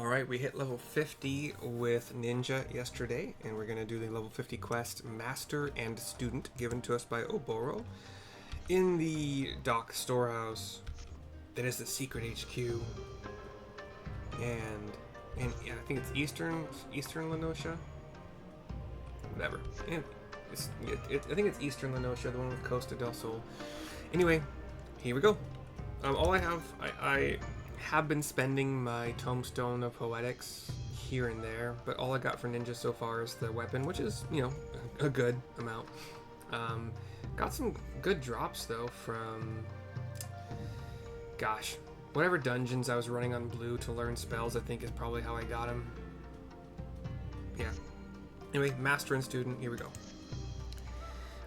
Alright, we hit level 50 with Ninja yesterday, and we're going to do the level 50 quest Master and Student, given to us by Oboro. In the dock storehouse, that is the secret HQ, and yeah, I think it's Eastern Lenosha? Whatever. And I think it's Eastern Lenosha, the one with Costa del Sol. Anyway, here we go. All I have been spending my Tombstone of Poetics here and there, but all I got for Ninja so far is the weapon, which is, you know, a good amount. Got some good drops, though, from, gosh, whatever dungeons I was running on Blue to learn spells, I think is probably how I got them. Yeah. Anyway, Master and Student, here we go.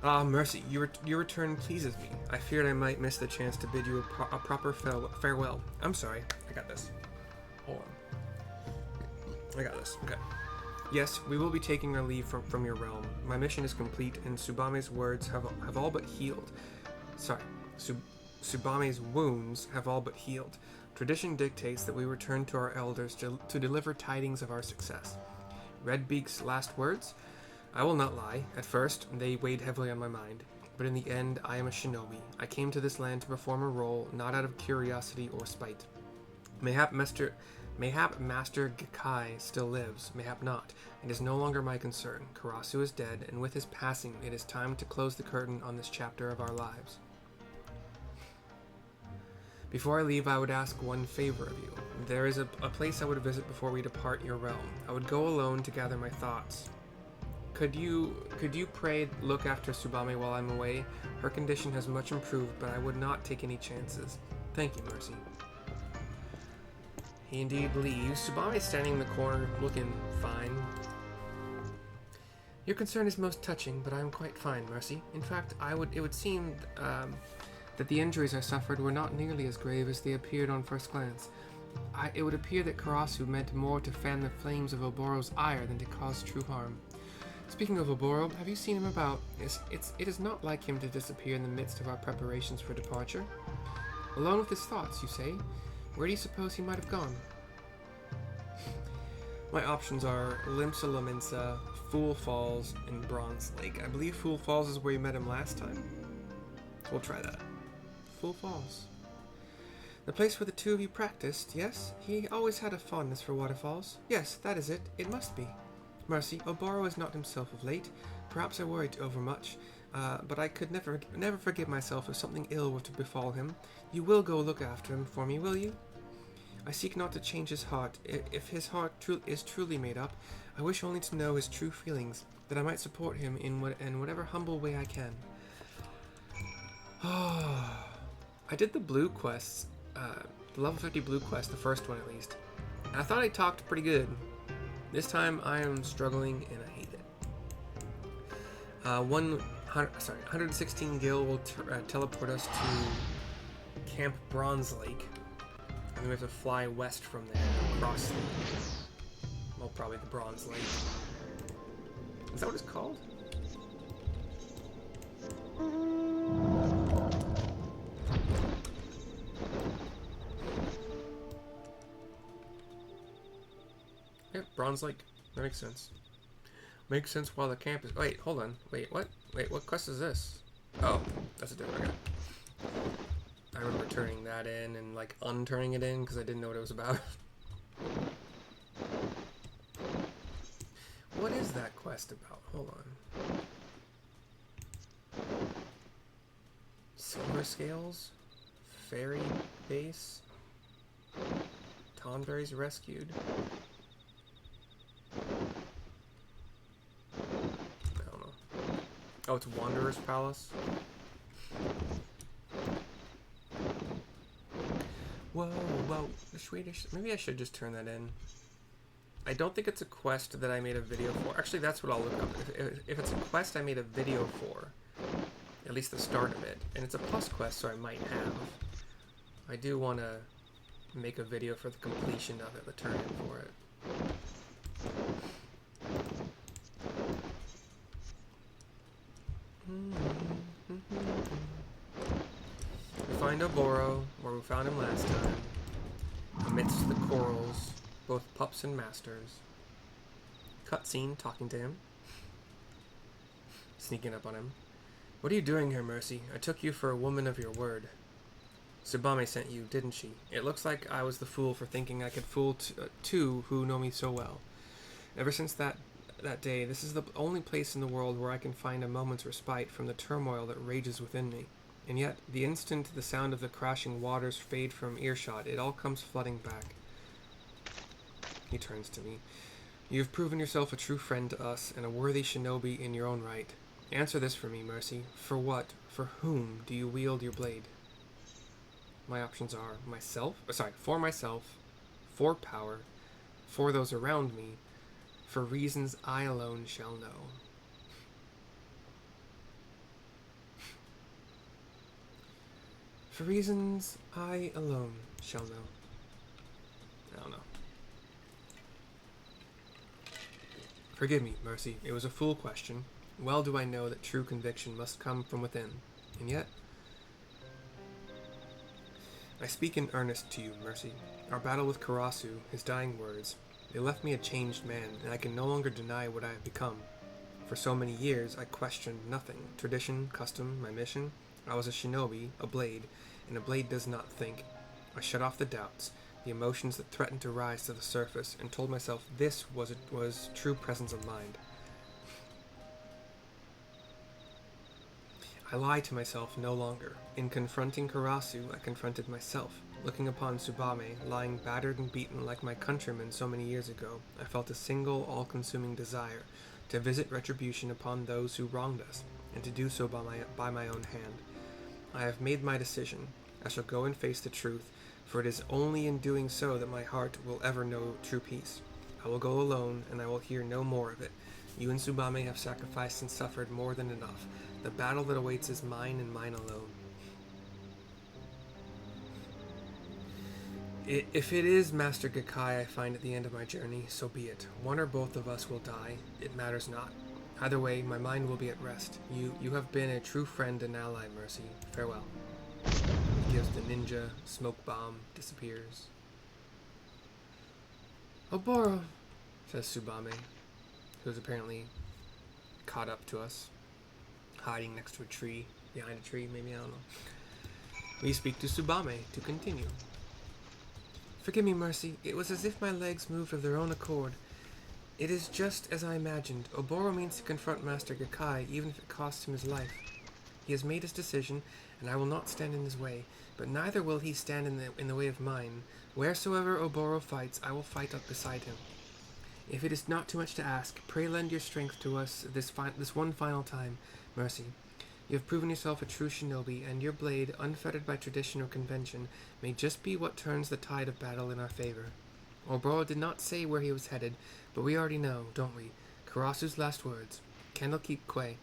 Ah, Mercy, your return pleases me. I feared I might miss the chance to bid you a proper farewell. I'm sorry. I got this. Hold on. I got this. Okay. Yes, we will be taking our leave from your realm. My mission is complete, and Tsubame's words have all but healed. Sorry. Tsubame's wounds have all but healed. Tradition dictates that we return to our elders to deliver tidings of our success. Redbeak's last words? I will not lie. At first, they weighed heavily on my mind. But in the end, I am a shinobi. I came to this land to perform a role, not out of curiosity or spite. Mayhap Master Gakkai still lives, mayhap not. It is no longer my concern. Karasu is dead, and with his passing, it is time to close the curtain on this chapter of our lives. Before I leave, I would ask one favor of you. There is a place I would visit before we depart your realm. I would go alone to gather my thoughts. Could you pray look after Tsubame while I'm away? Her condition has much improved, but I would not take any chances. Thank you, Mercy. He indeed leaves. Tsubame is standing in the corner, looking fine. Your concern is most touching, but I am quite fine, Mercy. In fact, it would seem that the injuries I suffered were not nearly as grave as they appeared on first glance. It would appear that Karasu meant more to fan the flames of Oboro's ire than to cause true harm. Speaking of Oboro, have you seen him about? It is not like him to disappear in the midst of our preparations for departure. Alone with his thoughts, you say? Where do you suppose he might have gone? My options are Limsa Laminsa, Fool Falls, and Bronze Lake. I believe Fool Falls is where you met him last time. So we'll try that. Fool Falls. The place where the two of you practiced, yes? He always had a fondness for waterfalls. Yes, that is it. It must be. Mercy, Oboro is not himself of late. Perhaps I worried overmuch, but I could never forgive myself if something ill were to befall him. You will go look after him for me, will you? I seek not to change his heart. If his heart is truly made up, I wish only to know his true feelings, that I might support him in whatever humble way I can. I did the blue quests, the level 50 blue quest, the first one at least. And I thought I talked pretty good. This time I am struggling and I hate it. 116 gil will teleport us to Camp Bronze Lake. And then we have to fly west from there, across well, probably the Bronze Lake. Is that what it's called? Yeah, Bronze Lake. That makes sense. Makes sense while the camp is... Wait, hold on. Wait, what? Wait, what quest is this? Oh, that's a different guy. I remember turning that in and, like, unturning it in because I didn't know what it was about. What is that quest about? Hold on. Silver Scales? Fairy Base? Tonberries rescued? Oh, it's Wanderer's Palace. Whoa, the Swedish... Maybe I should just turn that in. I don't think it's a quest that I made a video for. Actually, that's what I'll look up. If it's a quest I made a video for, at least the start of it, and it's a plus quest, so I might have. I do want to make a video for the completion of it, the turn-in for it. We find Oboro, where we found him last time, amidst the corals Both pups and masters. Cutscene, talking to him. Sneaking up on him. What are you doing here, Mercy? I took you for a woman of your word. Tsubame sent you, didn't she? It looks like I was the fool for thinking I could fool two who know me so well. Ever since that day, this is the only place in the world where I can find a moment's respite from the turmoil that rages within me. And yet, the instant the sound of the crashing waters fade from earshot, it all comes flooding back. He turns to me. You have proven yourself a true friend to us, and a worthy shinobi in your own right. Answer this for me, Mercy. For what, for whom do you wield your blade? My options are for myself, for power, for those around me, for reasons I alone shall know. For reasons I alone shall know. I don't know. Forgive me, Mercy. It was a fool question. Well do I know that true conviction must come from within. And yet, I speak in earnest to you, Mercy. Our battle with Karasu, his dying words, they left me a changed man, and I can no longer deny what I have become. For so many years, I questioned nothing. Tradition, custom, my mission. I was a shinobi, a blade, and a blade does not think. I shut off the doubts, the emotions that threatened to rise to the surface, and told myself this was true presence of mind. I lie to myself no longer. In confronting Karasu, I confronted myself. Looking upon Tsubame, lying battered and beaten like my countrymen so many years ago, I felt a single, all-consuming desire to visit retribution upon those who wronged us, and to do so by my own hand. I have made my decision. I shall go and face the truth, for it is only in doing so that my heart will ever know true peace. I will go alone, and I will hear no more of it. You and Tsubame have sacrificed and suffered more than enough. The battle that awaits is mine and mine alone. If it is Master Gakkai I find at the end of my journey, so be it. One or both of us will die. It matters not. Either way, my mind will be at rest. You have been a true friend and ally, Mercy. Farewell. He gives the ninja smoke bomb, disappears. Oboro, says Tsubame, who's apparently caught up to us, hiding next to a tree, behind a tree, maybe, I don't know. We speak to Tsubame to continue. Forgive me, Mercy. It was as if my legs moved of their own accord. It is just as I imagined. Oboro means to confront Master Gakkai, even if it costs him his life. He has made his decision, and I will not stand in his way, but neither will he stand in the way of mine. Wheresoever Oboro fights, I will fight up beside him. If it is not too much to ask, pray lend your strength to us this one final time, Mercy. You have proven yourself a true shinobi, and your blade, unfettered by tradition or convention, may just be what turns the tide of battle in our favor. Oboro did not say where he was headed, but we already know, don't we? Karasu's last words. Candlekeep Quay.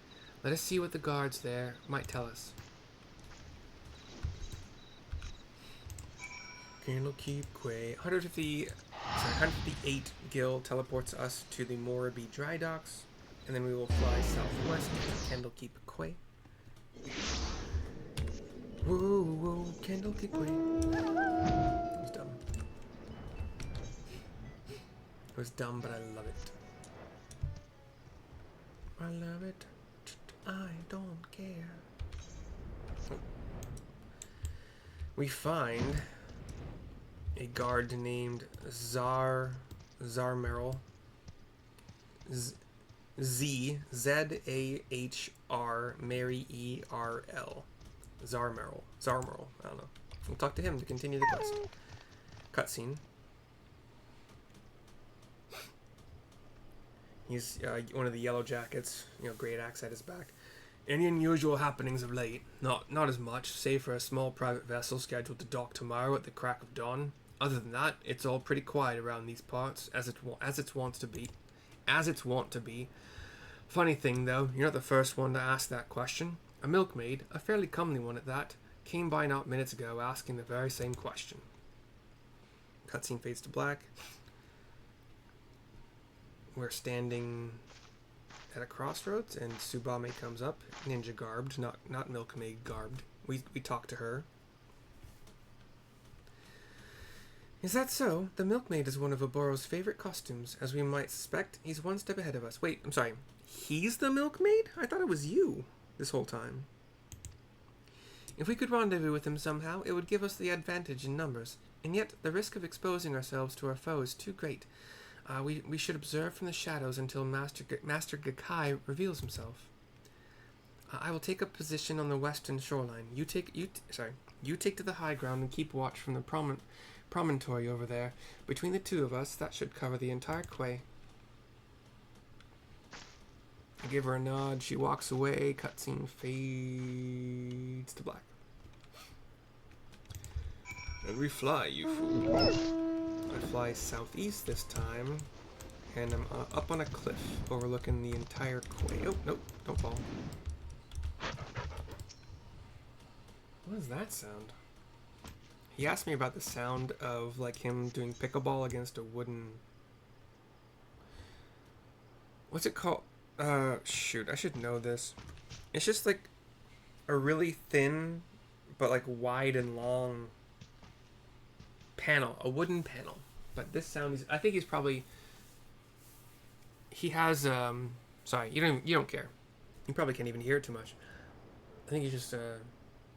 Let us see what the guards there might tell us. Candlekeep Quay. 158 gil teleports us to the Moribi dry docks, and then we will fly southwest to Candlekeep Quay. Whoa, whoa, Candlekeep Quay. It was dumb. It was dumb, but I love it. I love it. I don't care. Oh. We find a guard named Zarmerl. Z-A-H-R Mary E-R-L. Zarmerl. I don't know. We'll talk to him to continue the quest. Cutscene. He's one of the yellow jackets, great axe at his back. Any unusual happenings of late? Not as much, save for a small private vessel scheduled to dock tomorrow at the crack of dawn. Other than that, it's all pretty quiet around these parts, as it's wont to be. Funny thing, though, you're not the first one to ask that question. A milkmaid, a fairly comely one at that, came by not minutes ago asking the very same question. Cutscene fades to black. We're standing at a crossroads, and Tsubame comes up, ninja garbed, not milkmaid garbed. We talk to her. Is that so? The milkmaid is one of Oboro's favorite costumes. As we might suspect, he's one step ahead of us. Wait, I'm sorry. He's the milkmaid? I thought it was you this whole time. If we could rendezvous with him somehow, it would give us the advantage in numbers. And yet, the risk of exposing ourselves to our foe is too great. We should observe from the shadows until Master Gakkai reveals himself. I will take a position on the western shoreline. You take to the high ground and keep watch from the promontory over there. Between the two of us, that should cover the entire quay. I give her a nod. She walks away. Cutscene fades to black. And we fly, you fool. I fly southeast this time, and I'm up on a cliff overlooking the entire quay. Oh, nope, don't fall. What is that sound? He asked me about the sound of like him doing pickleball against a wooden... What's it called? Shoot, I should know this. It's just like a really thin, but like wide and long panel, a wooden panel. But this sound is, I think he's probably, he has, sorry, you don't care. You probably can't even hear it too much. I think he's just,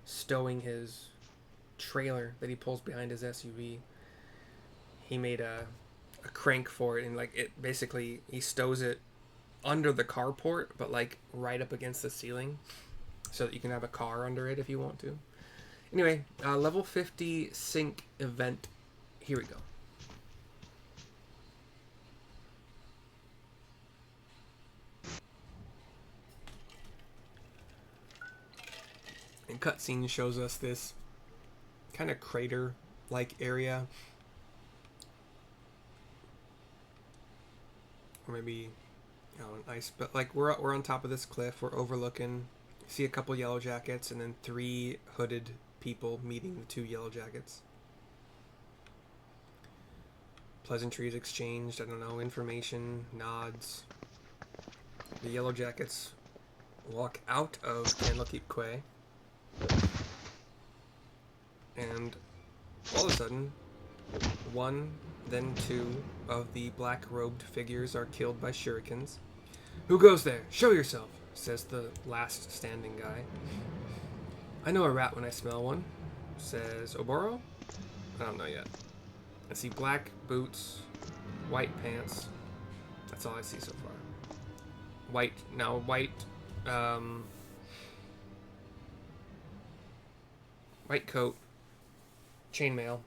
stowing his trailer that he pulls behind his SUV. He made a crank for it, and like it basically, he stows it under the carport, but like right up against the ceiling, so that you can have a car under it if you want to. Anyway, level 50 sync event. Here we go. And cutscene shows us this kind of crater-like area, or maybe, you know, ice. But like we're on top of this cliff. We're overlooking. See a couple yellow jackets, and then 3 hooded people meeting the 2 yellow jackets. Pleasantries exchanged. I don't know. Information, nods. The yellow jackets walk out of Candlekeep Quay. And all of a sudden, 1, then 2 of the black-robed figures are killed by shurikens. Who goes there? Show yourself, says the last standing guy. I know a rat when I smell one, says Oboro. I don't know yet. I see black boots, white pants. That's all I see so far. White coat, chainmail.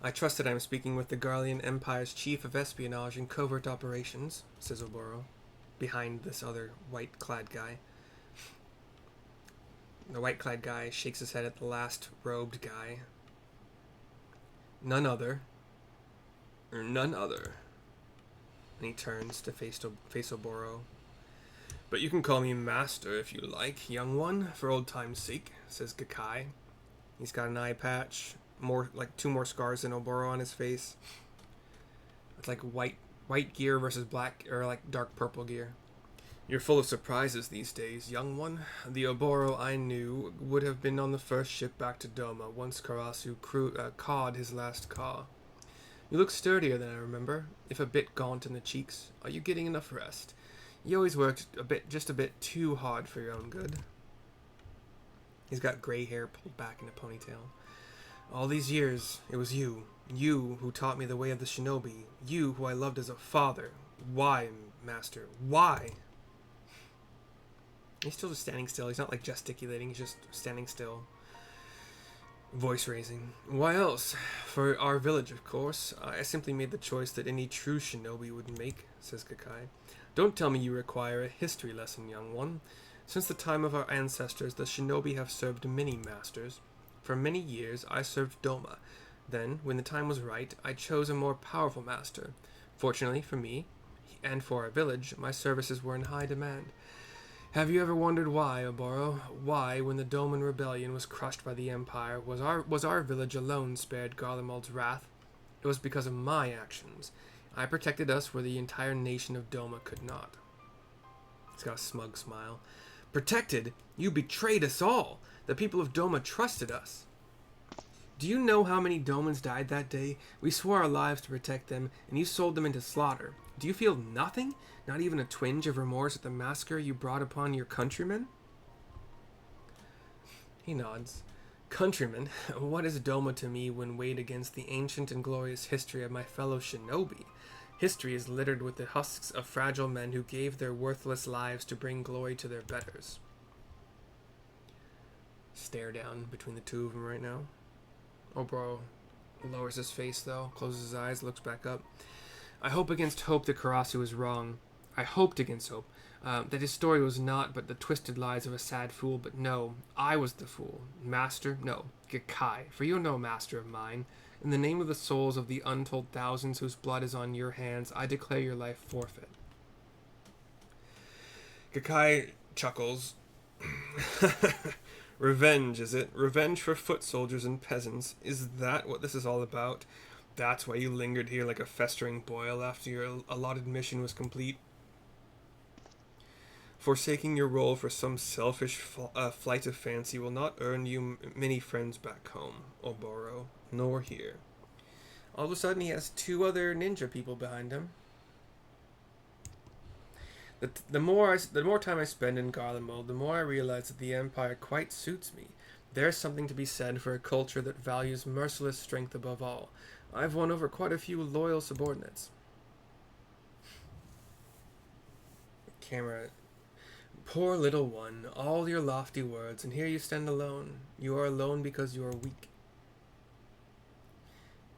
I trust that I'm speaking with the Garlean Empire's chief of espionage and covert operations, says Oboro, behind this other white-clad guy. The white-clad guy shakes his head at the last robed guy. None other. And he turns to face Oboro. But you can call me Master if you like, young one, for old time's sake, says Gakkai. He's got an eye patch, 2 more scars than Oboro on his face. It's like white gear versus black, or like dark purple gear. You're full of surprises these days, young one. The Oboro I knew would have been on the first ship back to Doma once Karasu cawed his last caw. You look sturdier than I remember, if a bit gaunt in the cheeks. Are you getting enough rest? You always worked just a bit too hard for your own good. He's got gray hair pulled back in a ponytail. All these years, it was you. You who taught me the way of the shinobi. You who I loved as a father. Why, Master? Why? He's still just standing still. He's not like gesticulating. He's just standing still. Voice raising. Why else? For our village, of course. I simply made the choice that any true shinobi would make, says Gakkai. Don't tell me you require a history lesson, young one. Since the time of our ancestors, the shinobi have served many masters. For many years, I served Doma. Then, when the time was right, I chose a more powerful master. Fortunately for me, and for our village, my services were in high demand. Have you ever wondered why, Oboro? Why, when the Doman rebellion was crushed by the Empire, was our village alone spared Garlemald's wrath? It was because of my actions. I protected us where the entire nation of Doma could not. He's got a smug smile. Protected? You betrayed us all! The people of Doma trusted us. Do you know how many Domans died that day? We swore our lives to protect them, and you sold them into slaughter. Do you feel nothing? Not even a twinge of remorse at the massacre you brought upon your countrymen? He nods. Countrymen? What is Doma to me when weighed against the ancient and glorious history of my fellow shinobi? History is littered with the husks of fragile men who gave their worthless lives to bring glory to their betters. Stare down between the two of them right now. Oboro lowers his face, though, closes his eyes, looks back up. I hope against hope that Karasu was wrong. I hoped against hope. That his story was not but the twisted lies of a sad fool, but no, I was the fool. Master? No, Gakkai, for you are no master of mine. In the name of the souls of the untold thousands whose blood is on your hands, I declare your life forfeit. Gakkai chuckles. Revenge, is it? Revenge for foot soldiers and peasants. Is that what this is all about? That's why you lingered here like a festering boil after your allotted mission was complete? Forsaking your role for some selfish flight of fancy will not earn you many friends back home, Oboro, nor here. All of a sudden, he has two other ninja people behind him. The more time I spend in Garlemald, the more I realize that the Empire quite suits me. There's something to be said for a culture that values merciless strength above all. I've won over quite a few loyal subordinates. Camera. Poor little one, all your lofty words, and here you stand alone. You are alone because you are weak.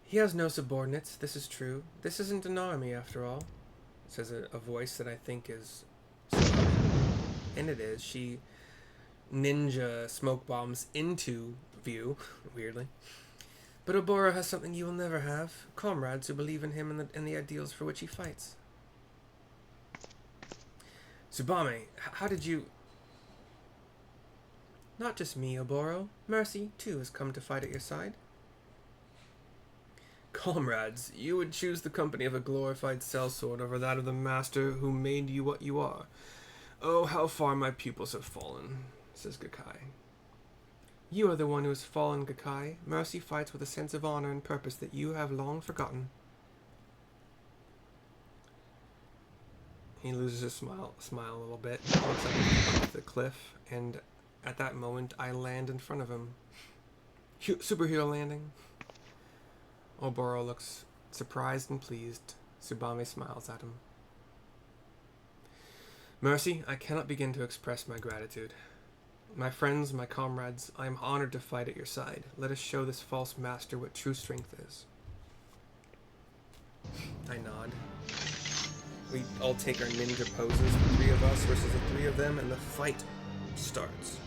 He has no subordinates, this is true. This isn't an army, after all. Says a voice that I think is Tsubame. And it is. She ninja smoke bombs into view, weirdly. But Oboro has something you will never have. Comrades who believe in him and the ideals for which he fights. Tsubame, how did you... Not just me, Oboro. Mercy, too, has come to fight at your side. Comrades, you would choose the company of a glorified sellsword over that of the master who made you what you are. Oh, how far my pupils have fallen, says Gakkai. You are the one who has fallen, Gakkai. Mercy fights with a sense of honor and purpose that you have long forgotten. He loses his smile a little bit, looks like up the cliff, and at that moment I land in front of him. Superhero landing. Oboro looks surprised and pleased. Tsubame smiles at him. Mercy, I cannot begin to express my gratitude. My friends, my comrades, I am honored to fight at your side. Let us show this false master what true strength is. I nod. We all take our ninja poses, the three of us versus the three of them, and the fight starts.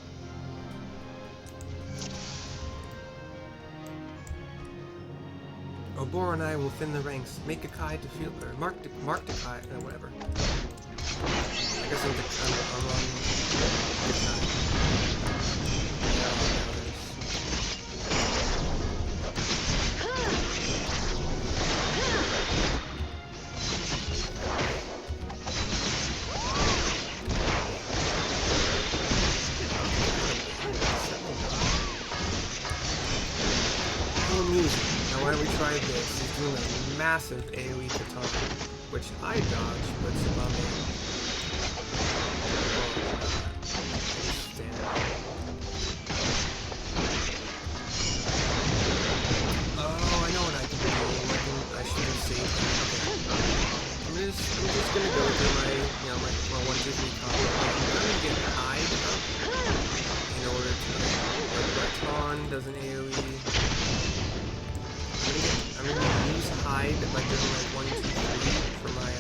Oboro and I will thin the ranks, make Gakkai to feel, or mark Gakkai, whatever. I guess I'm on Gakkai. Now why don't we try this? He's doing a massive AoE katana, which I dodge, but Tsubame... Oh, I know what I can do. I should have saved that. Okay. I'm just gonna go through my 1, 2, 3 combo. I'm gonna get hide up in order to... Raton does an AoE. I'm gonna use hide by doing like 1, 2, 3 for my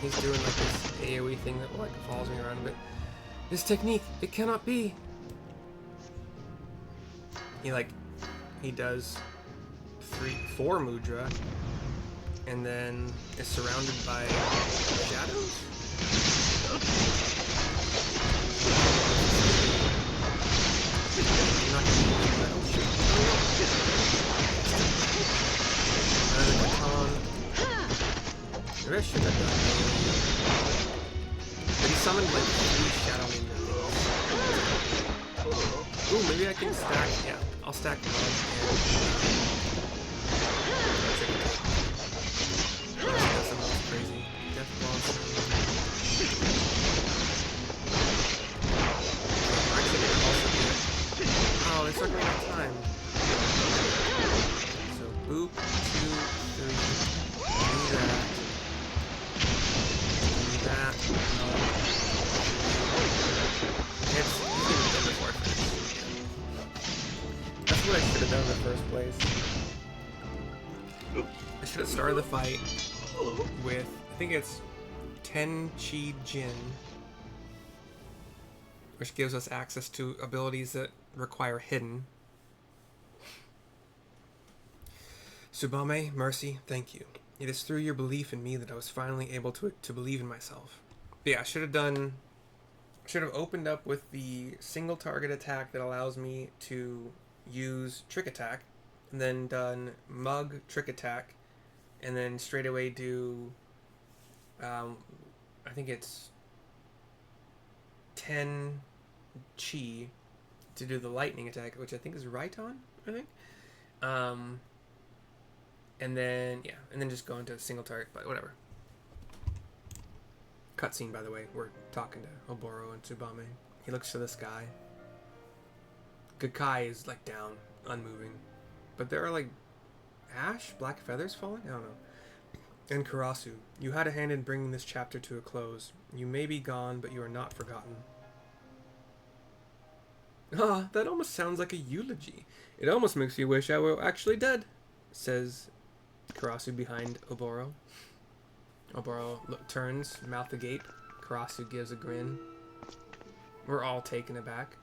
He's doing like this AoE thing that like follows me around a bit. This technique, it cannot be. He does 4 mudra, and then is surrounded by shadows. I'm not gonna use my own shit. Another baton. Maybe I should have done. But summoned like 3 Shadow Ninja things. Ooh, maybe I can stack. Yeah, I'll stack Mug and that's something else crazy. Death Blossom. Actually, also good. Oh, they suck me out of time. So boop, 2, 3. Do that. That. No. It's even dead before I finish. That's what I should have done in the first place. I should have started the fight with, I think it's Tenchi Jin, which gives us access to abilities that require hidden. Tsubame, Mercy, thank you. It is through your belief in me that I was finally able to believe in myself. But yeah, I should have opened up with the single target attack that allows me to use trick attack, and then done Mug trick attack, and then straight away do, I think it's 10 Chi to do the lightning attack, which I think is Raiton, I think. And then just go into single target, but whatever. Cutscene, by the way, we're talking to Oboro and Tsubame. He looks to the sky. Gakkai is like down, unmoving. But there are like ash, black feathers falling? I don't know. And Karasu, you had a hand in bringing this chapter to a close. You may be gone, but you are not forgotten. Ah, that almost sounds like a eulogy. It almost makes me wish I were actually dead, says Karasu behind Oboro. Oboro turns, mouth agape. Karasu gives a grin. We're all taken aback.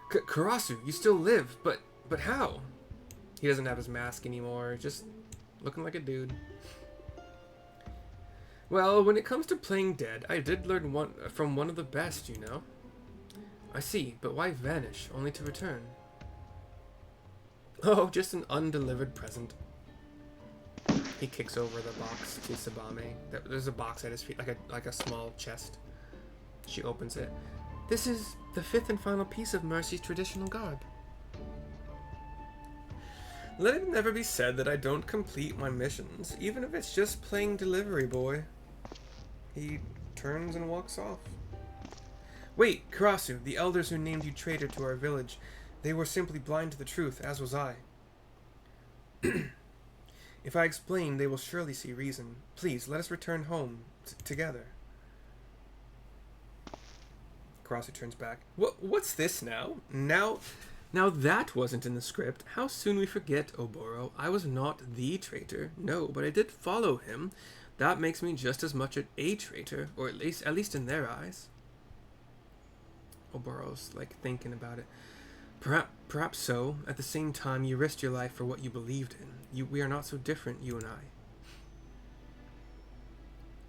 Karasu, you still live, but how? He doesn't have his mask anymore, just looking like a dude. Well, when it comes to playing dead, I did learn from one of the best, you know. I see, but why vanish, only to return? Oh, just an undelivered present. He kicks over the box to Tsubame. There's a box at his feet, like a small chest. She opens it. This is the 5th and final piece of Mercy's traditional garb. Let it never be said that I don't complete my missions, even if it's just playing delivery boy. He turns and walks off. Wait, Karasu, the elders who named you traitor to our village, they were simply blind to the truth, as was I. If I explain, they will surely see reason. Please, let us return home together. Karasu turns back. What's this now? Now that wasn't in the script. How soon we forget, Oboro. I was not the traitor. No, but I did follow him. That makes me just as much a traitor, or at least in their eyes. Oboro's like thinking about it. Perhaps so. At the same time, you risked your life for what you believed in. We are not so different, you and I.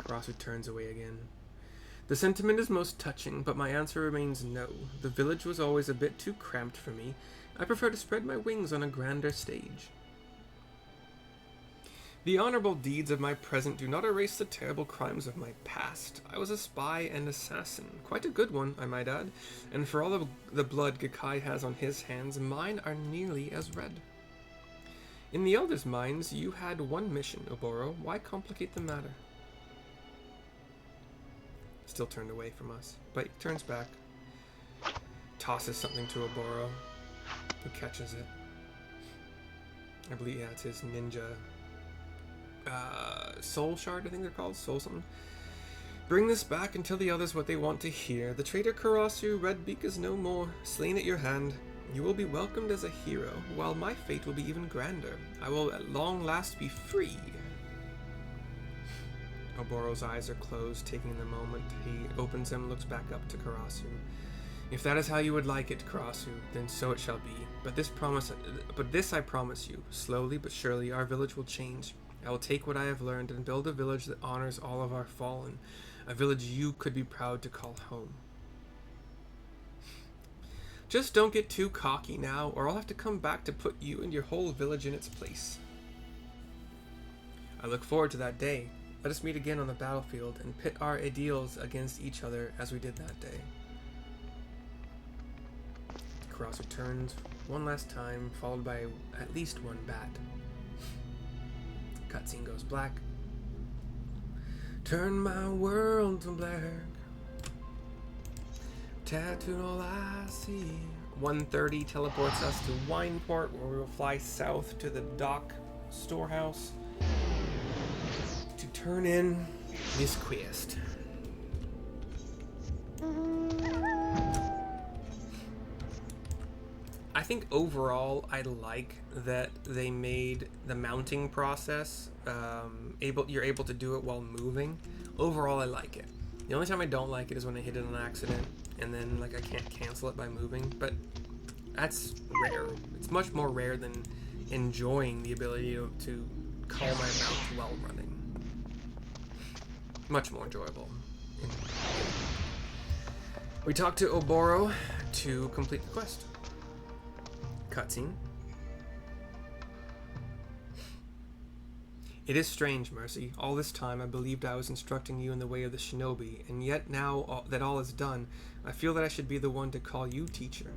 Karasu turns away again. The sentiment is most touching, but my answer remains no. The village was always a bit too cramped for me. I prefer to spread my wings on a grander stage. The honorable deeds of my present do not erase the terrible crimes of my past. I was a spy and assassin. Quite a good one, I might add. And for all of the blood Gakkai has on his hands, mine are nearly as red. In the elders' minds, you had one mission, Oboro. Why complicate the matter? Still turned away from us, but he turns back. Tosses something to Oboro, who catches it. I believe, yeah, it's his ninja... soul shard, I think they're called, soul something. Bring this back and tell the others what they want to hear. The traitor Karasu, Redbeak is no more, slain at your hand. You will be welcomed as a hero, while my fate will be even grander. I will at long last be free. Oboro's eyes are closed, taking the moment. He opens them, looks back up to Karasu. If that is how you would like it, Karasu, then so it shall be. But this I promise you, slowly but surely our village will change. I will take what I have learned and build a village that honors all of our fallen. A village you could be proud to call home. Just don't get too cocky now, or I'll have to come back to put you and your whole village in its place. I look forward to that day. Let us meet again on the battlefield and pit our ideals against each other as we did that day. Karasu turns one last time, followed by at least one bat. Cutscene goes black. Turn my world to black. Tattooed all I see. 1:30 teleports us to Wineport, where we will fly south to the dock storehouse to turn in this quest. I think overall I like that they made the mounting process you're able to do it while moving. Overall I like it. The only time I don't like it is when I hit it on accident and then like I can't cancel it by moving, but that's rare. It's much more rare than enjoying the ability to call my mount while running. Much more enjoyable. We talked to Oboro to complete the quest. Cutscene. It is strange, Mercy. All this time I believed I was instructing you in the way of the shinobi, and yet now that all is done, I feel that I should be the one to call you teacher.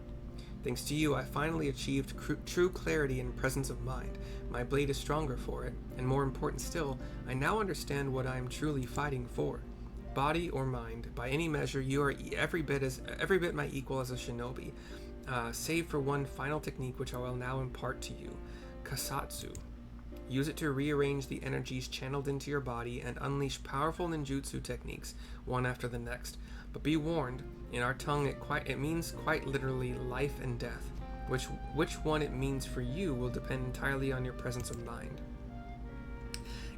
Thanks to you, I finally achieved true clarity and presence of mind. My blade is stronger for it, and more important still, I now understand what I am truly fighting for. Body or mind, by any measure, you are every bit my equal as a shinobi, save for one final technique which I will now impart to you, Kasatsu. Use it to rearrange the energies channeled into your body and unleash powerful ninjutsu techniques, one after the next. But be warned, in our tongue it means quite literally life and death. Which one it means for you will depend entirely on your presence of mind.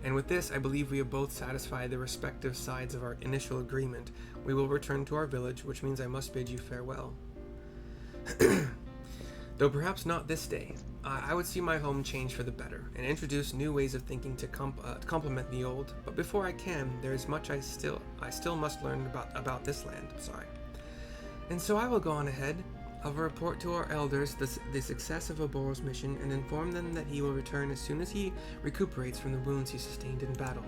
And with this, I believe we have both satisfied the respective sides of our initial agreement. We will return to our village, which means I must bid you farewell. Though perhaps not this day. I would see my home change for the better, and introduce new ways of thinking to complement the old. But before I can, there is much I still must learn about this land. Sorry. And so I will go on ahead. I will report to our elders the success of Oboro's mission, and inform them that he will return as soon as he recuperates from the wounds he sustained in battle.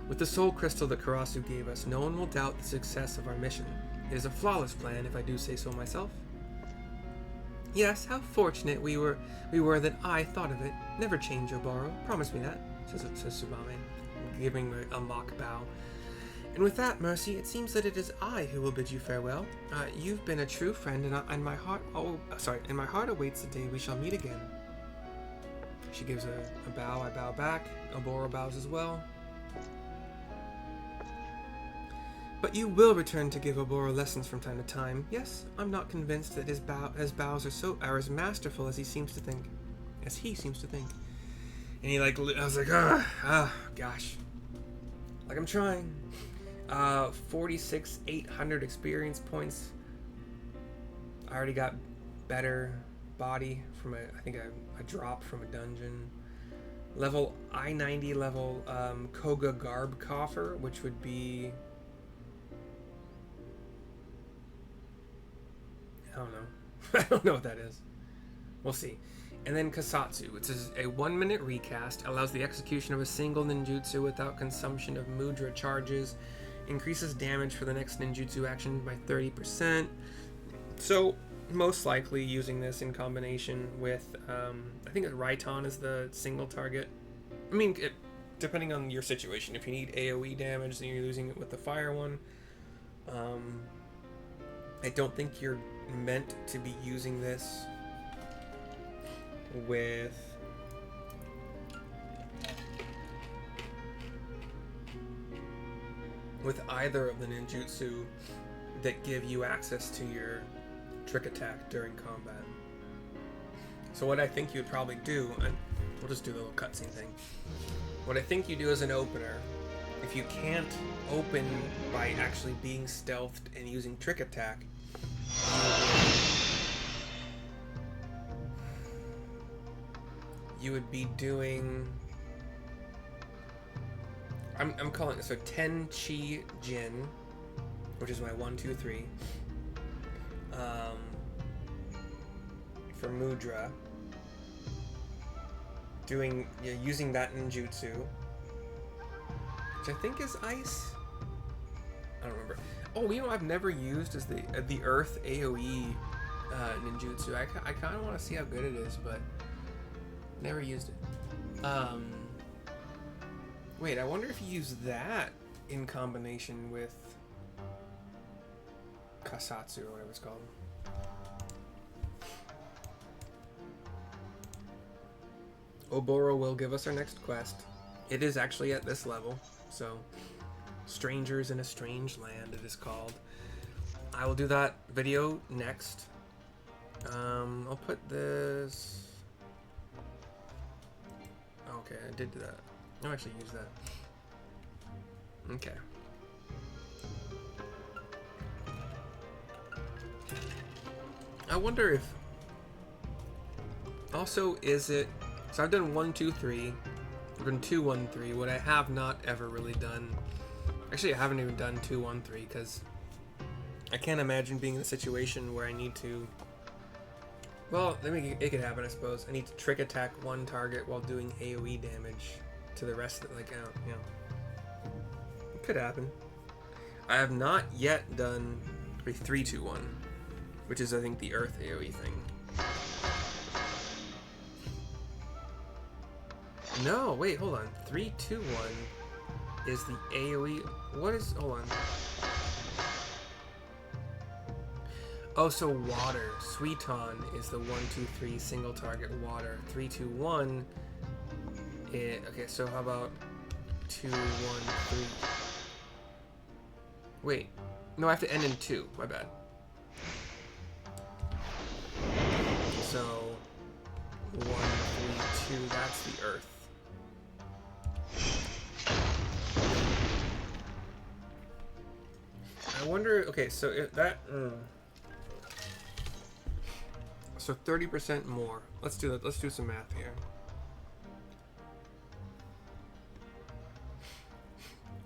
With the soul crystal that Karasu gave us, no one will doubt the success of our mission. It is a flawless plan, if I do say so myself. Yes, how fortunate we were that I thought of it. Never change, Oboro. Promise me that, says Tsubame, giving a mock bow. And with that, Mercy, it seems that it is I who will bid you farewell. You've been a true friend, and my heart awaits the day we shall meet again. She gives a bow. I bow back. Oboro bows as well. But you will return to give Oboro lessons from time to time. Yes, I'm not convinced that his bows are as masterful as he seems to think. And he I was like, gosh. Like I'm trying. 800 experience points. I already got better body from a drop from a dungeon. Level I-90 level Koga Garb Coffer, which would be, I don't know. I don't know what that is. We'll see. And then Kasatsu. It's a 1-minute recast. Allows the execution of a single ninjutsu without consumption of mudra charges. Increases damage for the next ninjutsu action by 30%. So, most likely using this in combination with, I think Raiton is the single target. I mean, depending on your situation. If you need AoE damage, then you're using it with the fire one. I don't think you're meant to be using this with either of the ninjutsu that give you access to your trick attack during combat. So what I think you'd probably do, and we'll just do the little cutscene thing. What I think you do as an opener, if you can't open by actually being stealthed and using trick attack, you would be doing, I'm calling it, so 10 Chi Jin, which is my 1, 2, 3, for mudra, using that ninjutsu, which I think is ice. I don't remember. Oh, you know, I've never used is the Earth AOE ninjutsu. I kind of want to see how good it is, but never used it. Wait, I wonder if you use that in combination with Kasatsu or whatever it's called. Oboro will give us our next quest. It is actually at this level, so Strangers in a Strange Land it is called. I will do that video next. I'll put this... Okay, I did do that. I'll actually use that. Okay. I wonder if... Also, is it... So I've done 1, 2, 3. I've done 2, 1, 3. What I have not ever really done... Actually, I haven't even done 2, 1, 3, because I can't imagine being in a situation where I need to... Well, it could happen, I suppose. I need to trick attack one target while doing AoE damage to the rest of it. Like, you know. It could happen. I have not yet done a 3, 2, 1, which is, I think, the Earth AoE thing. No, wait, hold on. 3, 2, 1 is the AoE. What is... Hold on. Oh, so water. Suiton is the 1, 2, 3 single target water. 3, 2, 1. Okay, so how about 2, 1, 3? Wait. No, I have to end in 2. My bad. So 1, 3, 2. That's the Earth. I wonder. Okay, so if that. So 30% more. Let's do that. Let's do some math here.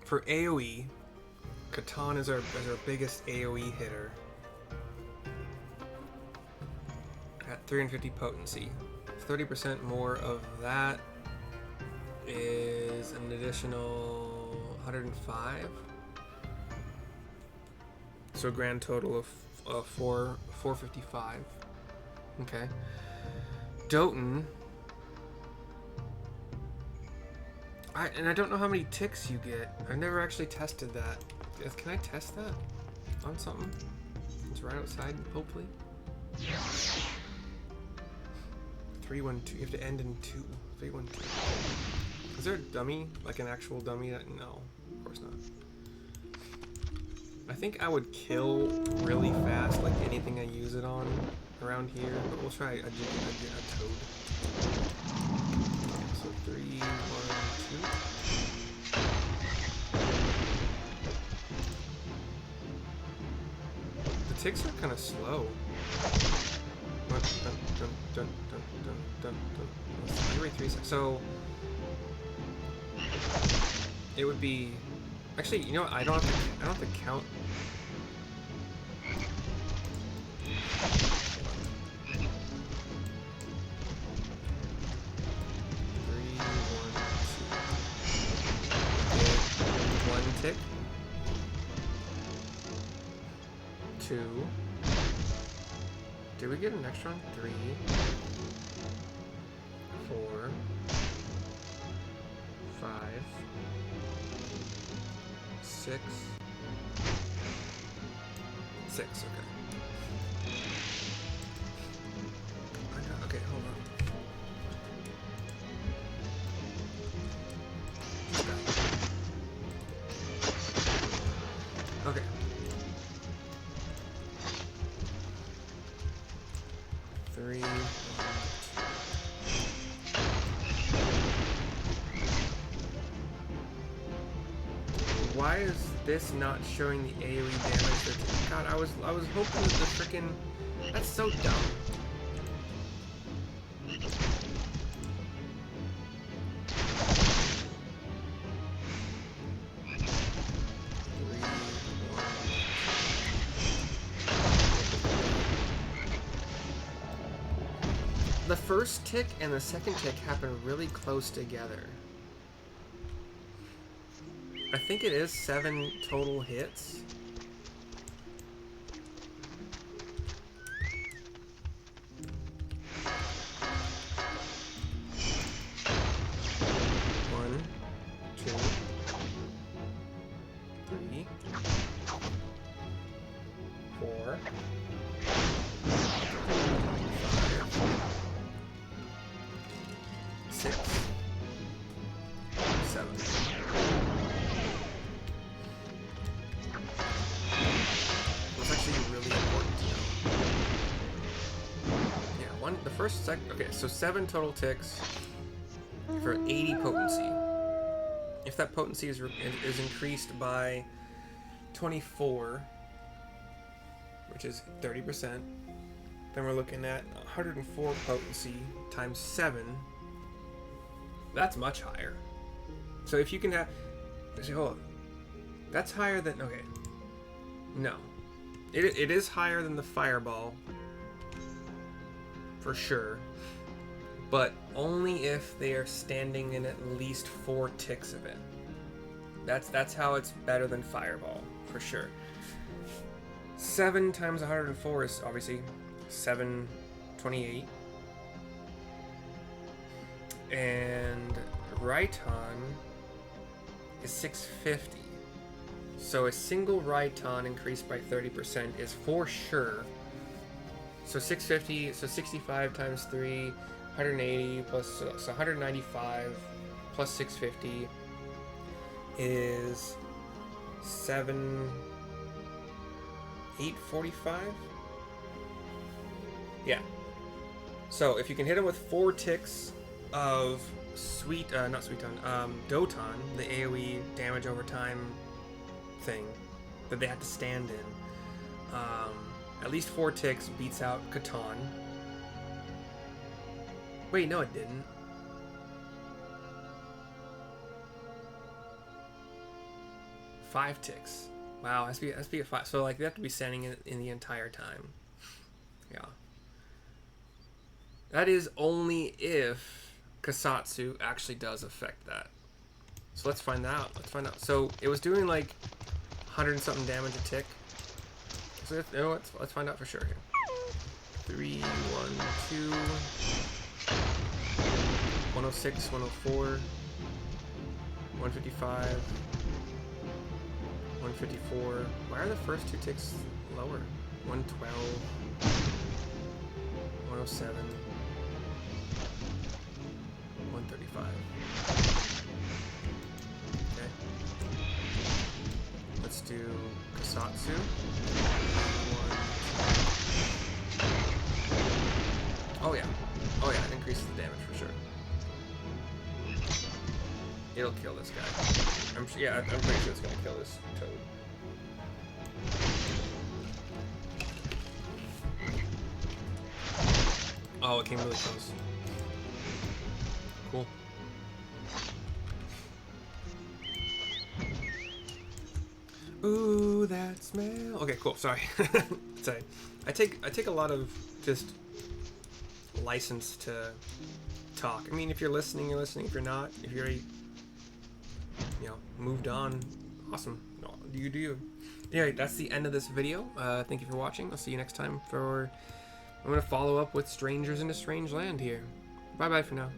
For AoE, Catan is our biggest AoE hitter at 350 potency. 30% more of that is an additional 105. So a grand total of 455. Okay. Doten. I don't know how many ticks you get. I've never actually tested that. Can I test that on something? It's right outside, hopefully. 3, 1, 2. You have to end in 2. 3, 1, 2. Is there a dummy? Like an actual dummy? No, of course not. I think I would kill really fast, like anything I use it on around here, but we'll try a toad. So 3, 1, 2. The ticks are kind of slow. Every 3 seconds. So it would be. Actually, you know what? I don't have to count. Tick. 2. Did we get an extra one? 3. 4. 5. 6. 6. Okay. Okay, hold on. Okay. Three. Why is this not showing the AoE damage? God, I was hoping that the freaking. That's so dumb. The first tick and the second tick happen really close together. I think it is 7 total hits. One, two, three, 4, 6, 7. That's actually really important to know. Yeah, the first sec. Okay, so 7 total ticks for 80 potency. If that potency is increased by 24, which is 30%, then we're looking at 104 potency times 7. That's much higher. So if you can have... Hold on. That's higher than... Okay. No. It is higher than the fireball. For sure. But only if they are standing in at least 4 ticks of it. That's how it's better than fireball. For sure. 7 times 104 is obviously 728. And Raiton is 650. So a single Raiton increased by 30% is for sure. So 650, so 65 times 3, 180 plus, so 195 plus 650 is 845? Yeah. So if you can hit him with 4 ticks of Doton, the AoE damage over time thing that they have to stand in, at least 4 ticks beats out Catan. Wait, no it didn't. Five ticks. Wow, has to be a 5. So like they have to be standing in the entire time. Yeah. That is only if Kasatsu actually does affect that. So let's find out. So it was doing like 100 and something damage a tick. So you know what? Let's find out for sure here. 3, 1, 2, 106, 104, 155, 154. Why are the first 2 ticks lower? 112, 107, 135. Okay. Let's do Kasatsu. 1. Oh yeah. Oh yeah, it increases the damage for sure. It'll kill this guy. I'm pretty sure it's gonna kill this toad. Oh, it came really close. Cool. Ooh, that smell. Okay, cool. Sorry. Sorry. I take a lot of just license to talk. I mean, if you're listening, you're listening. If you're not, if you're already, moved on, awesome. No, do you. Anyway, that's the end of this video. Thank you for watching. I'll see you next time I'm going to follow up with Strangers in a Strange Land here. Bye-bye for now.